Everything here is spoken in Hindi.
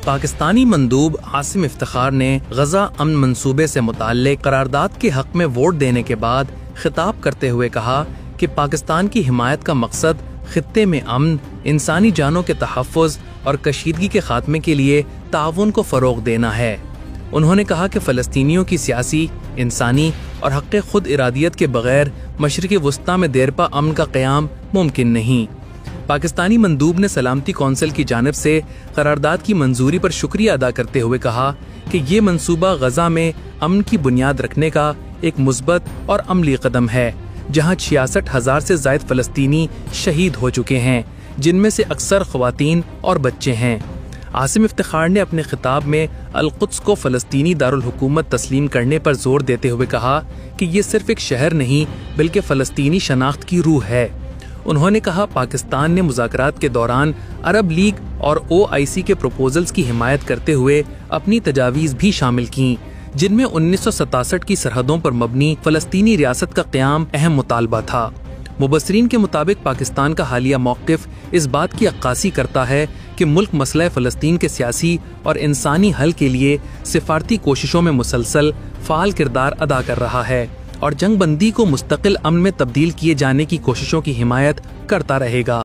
पाकिस्तानी मंदूब आसिम इफ्तिखार ने गजा अमन मंसूबे से मुताल्लिक करारदाद के हक में वोट देने के बाद खिताब करते हुए कहा कि पाकिस्तान की हिमायत का मकसद खित्ते में अमन, इंसानी जानों के तहफ़्फ़ुज़ और कशीदगी के खात्मे के लिए ताउन को फ़रोग़ देना है। उन्होंने कहा कि फ़लस्तीनियों की सियासी, इंसानी और हक़ खुद इरादियत के बगैर मशरिक़ वस्ता में देरपा अमन का क़याम मुमकिन नहीं। पाकिस्तानी मंदूब ने सलामती कौंसिल की जानिब से करारदाद की मंजूरी पर शुक्रिया अदा करते हुए कहा कि ये मंसूबा गजा में अमन की बुनियाद रखने का एक मुस्बत और अमली कदम है, जहाँ 66,000 से ज़ायद फ़लस्तीनी शहीद हो चुके हैं, जिनमें से अक्सर ख़वातीन और बच्चे हैं। आसिम इफ्तिखार ने अपने खिताब में अल-कुद्स को फ़लस्तीनी दारुल हुकूमत तस्लीम करने पर जोर देते हुए कहा कि ये सिर्फ एक शहर नहीं बल्कि फ़लस्तीनी शनाख्त की रूह है। उन्होंने कहा पाकिस्तान ने मुज़ाकरात के दौरान अरब लीग और OIC के प्रपोजल्स की हिमायत करते हुए अपनी तजावीज़ भी शामिल की, जिनमें 1967 की सरहदों पर मबनी फ़लस्तीनी रियासत का क़याम अहम मुतालबा था। मुबस्सरीन के मुताबिक पाकिस्तान का हालिया मौक़िफ़ इस बात की अक्कासी करता है कि मुल्क मसला फ़लस्तीन के सियासी और इंसानी हल के लिए सिफारती कोशिशों में मुसलसल फ़ाल किरदार अदा कर रहा है और जंग बंदी को मुस्तकिल अमन में तब्दील किए जाने की कोशिशों की हिमायत करता रहेगा।